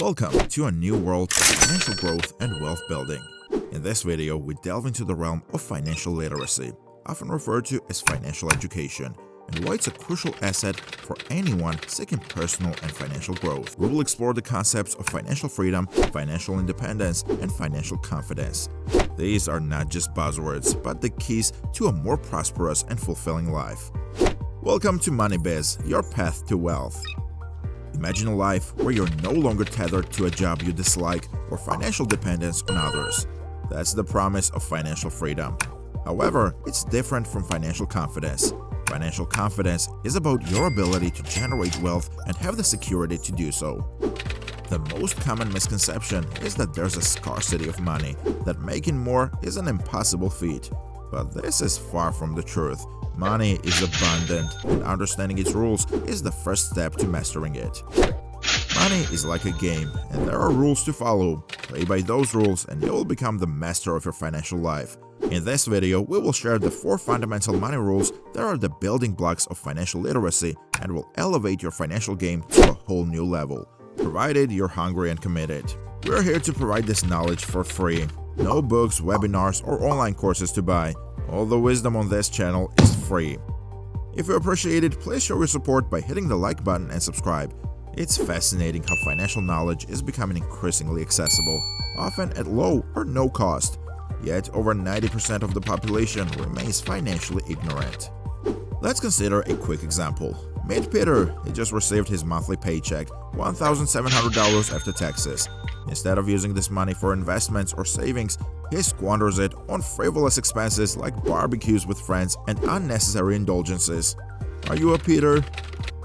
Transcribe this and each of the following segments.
Welcome to a new world of financial growth and wealth building. In this video, we delve into the realm of financial literacy, often referred to as financial education, and why it's a crucial asset for anyone seeking personal and financial growth. We will explore the concepts of financial freedom, financial independence, and financial confidence. These are not just buzzwords, but the keys to a more prosperous and fulfilling life. Welcome to Money Biz, your path to wealth. Imagine a life where you're no longer tethered to a job you dislike or financial dependence on others. That's the promise of financial freedom. However, it's different from financial confidence. Financial confidence is about your ability to generate wealth and have the security to do so. The most common misconception is that there's a scarcity of money, that making more is an impossible feat. But this is far from the truth. Money is abundant, and understanding its rules is the first step to mastering it. Money is like a game, and there are rules to follow. Play by those rules, and you will become the master of your financial life. In this video, we will share the 4 fundamental money rules that are the building blocks of financial literacy and will elevate your financial game to a whole new level, provided you're hungry and committed. We're here to provide this knowledge for free. No books, webinars, or online courses to buy. All the wisdom on this channel is free. If you appreciate it, please show your support by hitting the like button and subscribe. It's fascinating how financial knowledge is becoming increasingly accessible, often at low or no cost. Yet over 90% of the population remains financially ignorant. Let's consider a quick example. Meet Peter. He just received his monthly paycheck, $1,700 after taxes. Instead of using this money for investments or savings, he squanders it on frivolous expenses like barbecues with friends and unnecessary indulgences. Are you a Peter?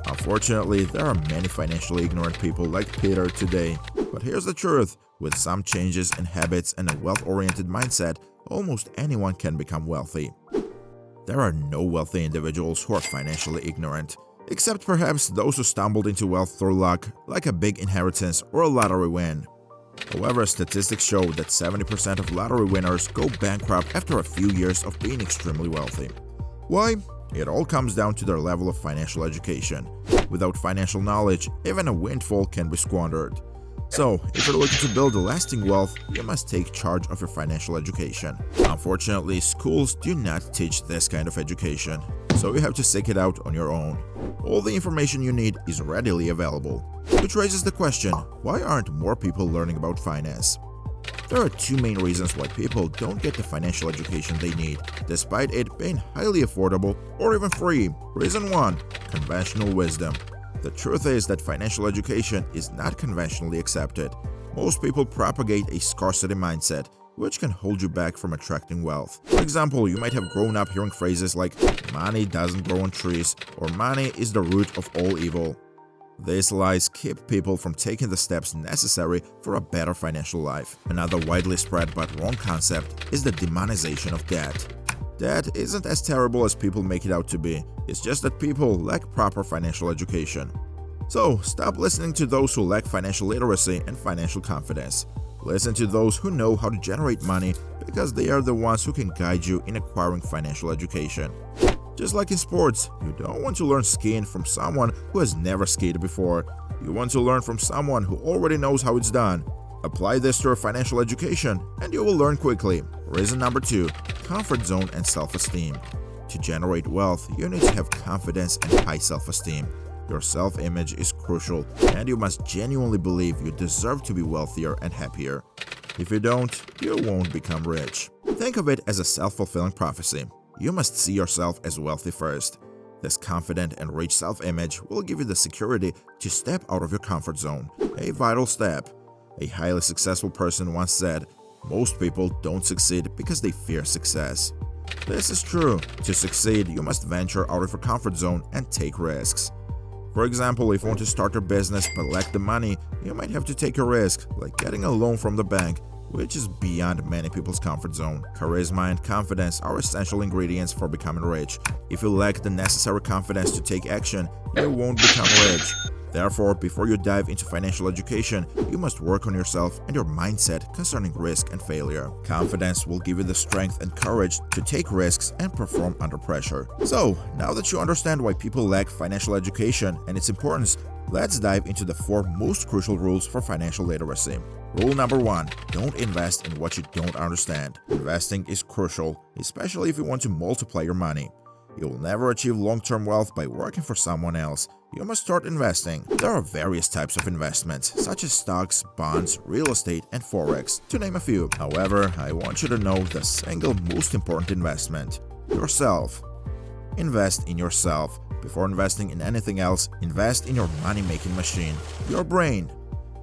Unfortunately, there are many financially ignorant people like Peter today. But here's the truth. With some changes in habits and a wealth-oriented mindset, almost anyone can become wealthy. There are no wealthy individuals who are financially ignorant, except perhaps those who stumbled into wealth through luck, like a big inheritance or a lottery win. However, statistics show that 70% of lottery winners go bankrupt after a few years of being extremely wealthy. Why? It all comes down to their level of financial education. Without financial knowledge, even a windfall can be squandered. So, if you're looking to build a lasting wealth, you must take charge of your financial education. Unfortunately, schools do not teach this kind of education, so you have to seek it out on your own. All the information you need is readily available, which raises the question, why aren't more people learning about finance? There are 2 main reasons why people don't get the financial education they need, despite it being highly affordable or even free. Reason 1. Conventional wisdom. The truth is that financial education is not conventionally accepted. Most people propagate a scarcity mindset, which can hold you back from attracting wealth. For example, you might have grown up hearing phrases like, money doesn't grow on trees, or money is the root of all evil. These lies keep people from taking the steps necessary for a better financial life. Another widely spread but wrong concept is the demonization of debt. Debt isn't as terrible as people make it out to be, it's just that people lack proper financial education. So, stop listening to those who lack financial literacy and financial confidence. Listen to those who know how to generate money because they are the ones who can guide you in acquiring financial education. Just like in sports, you don't want to learn skiing from someone who has never skied before. You want to learn from someone who already knows how it's done. Apply this to your financial education and you will learn quickly. Reason number 2. Comfort zone and self-esteem. To generate wealth, you need to have confidence and high self-esteem. Your self-image is crucial, and you must genuinely believe you deserve to be wealthier and happier. If you don't, you won't become rich. Think of it as a self-fulfilling prophecy. You must see yourself as wealthy first. This confident and rich self-image will give you the security to step out of your comfort zone, a vital step. A highly successful person once said, most people don't succeed because they fear success. This is true. To succeed, you must venture out of your comfort zone and take risks. For example, if you want to start your business but lack the money, you might have to take a risk, like getting a loan from the bank, which is beyond many people's comfort zone. Charisma and confidence are essential ingredients for becoming rich. If you lack the necessary confidence to take action, you won't become rich. Therefore, before you dive into financial education, you must work on yourself and your mindset concerning risk and failure. Confidence will give you the strength and courage to take risks and perform under pressure. So, now that you understand why people lack financial education and its importance, Let's dive into the 4 most crucial rules for financial literacy. Rule number 1. Don't invest in what you don't understand. Investing is crucial, especially if you want to multiply your money. You will never achieve long-term wealth by working for someone else. You must start investing. There are various types of investments, such as stocks, bonds, real estate, and forex, to name a few. However, I want you to know the single most important investment: yourself. Invest in yourself. Before investing in anything else, invest in your money-making machine, your brain.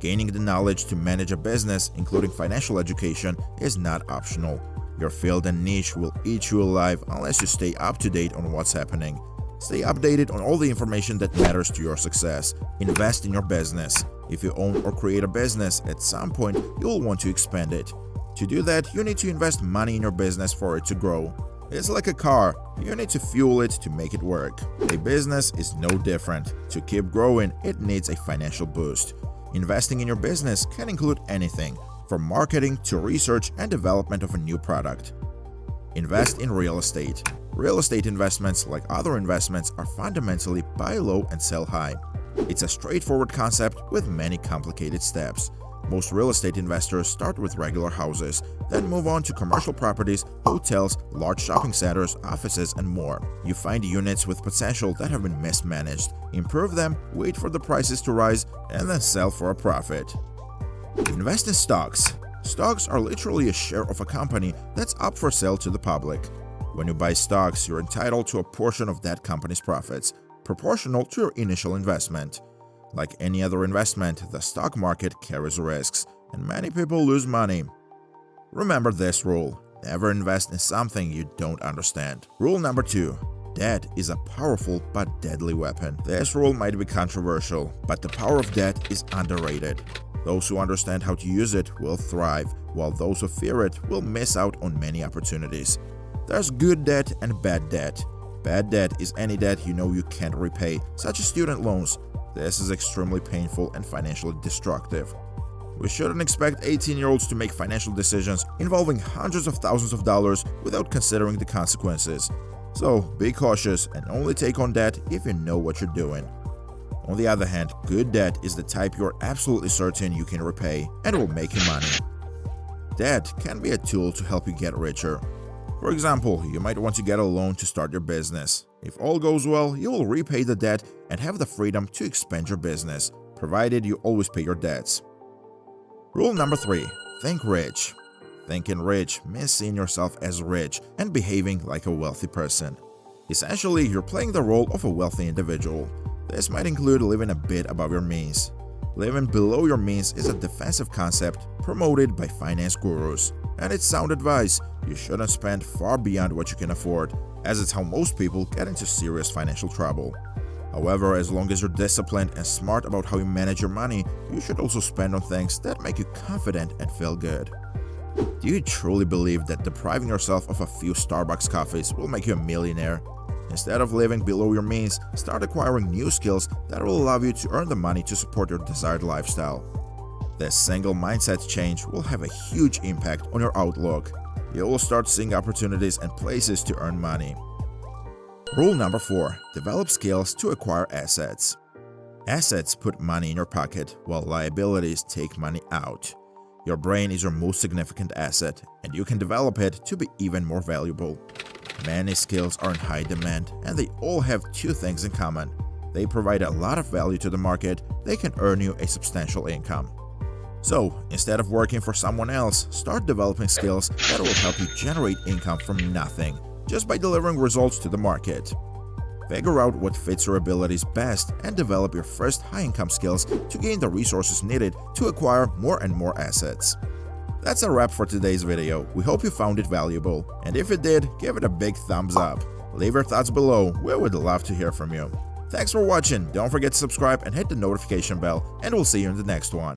Gaining the knowledge to manage a business, including financial education, is not optional. Your field and niche will eat you alive unless you stay up to date on what's happening. Stay updated on all the information that matters to your success. Invest in your business. If you own or create a business, at some point you will want to expand it. To do that, you need to invest money in your business for it to grow. It's like a car. You need to fuel it to make it work. A business is no different. To keep growing, it needs a financial boost. Investing in your business can include anything, from marketing to research and development of a new product. Invest in real estate. Real estate investments, like other investments, are fundamentally buy low and sell high. It's a straightforward concept with many complicated steps. Most real estate investors start with regular houses, then move on to commercial properties, hotels, large shopping centers, offices, and more. You find units with potential that have been mismanaged, improve them, wait for the prices to rise, and then sell for a profit. Invest in stocks. Stocks are literally a share of a company that's up for sale to the public. When you buy stocks, you're entitled to a portion of that company's profits, proportional to your initial investment. Like any other investment, the stock market carries risks, and many people lose money. Remember this rule: never invest in something you don't understand. Rule number 2. Debt is a powerful but deadly weapon. This rule might be controversial, but the power of debt is underrated. Those who understand how to use it will thrive, while those who fear it will miss out on many opportunities. There's good debt and bad debt. Bad debt is any debt you know you can't repay, such as student loans. This is extremely painful and financially destructive. We shouldn't expect 18-year-olds to make financial decisions involving hundreds of thousands of dollars without considering the consequences. So be cautious and only take on debt if you know what you're doing. On the other hand, good debt is the type you're absolutely certain you can repay and will make you money. Debt can be a tool to help you get richer. For example, you might want to get a loan to start your business. If all goes well, you will repay the debt and have the freedom to expand your business, provided you always pay your debts. Rule number 3. Think rich. Thinking rich means seeing yourself as rich and behaving like a wealthy person. Essentially, you're playing the role of a wealthy individual. This might include living a bit above your means. Living below your means is a defensive concept promoted by finance gurus. And it's sound advice. You shouldn't spend far beyond what you can afford, as it's how most people get into serious financial trouble. However, as long as you're disciplined and smart about how you manage your money, you should also spend on things that make you confident and feel good. Do you truly believe that depriving yourself of a few Starbucks coffees will make you a millionaire? Instead of living below your means, start acquiring new skills that will allow you to earn the money to support your desired lifestyle. This single mindset change will have a huge impact on your outlook. You will start seeing opportunities and places to earn money. Rule number 4. Develop skills to acquire assets. Assets put money in your pocket, while liabilities take money out. Your brain is your most significant asset, and you can develop it to be even more valuable. Many skills are in high demand, and they all have 2 things in common. They provide a lot of value to the market. They can earn you a substantial income. So, instead of working for someone else, start developing skills that will help you generate income from nothing, just by delivering results to the market. Figure out what fits your abilities best and develop your first high-income skills to gain the resources needed to acquire more and more assets. That's a wrap for today's video. We hope you found it valuable, and if you did, give it a big thumbs up. Leave your thoughts below. We would love to hear from you. Thanks for watching. Don't forget to subscribe and hit the notification bell, and we'll see you in the next one.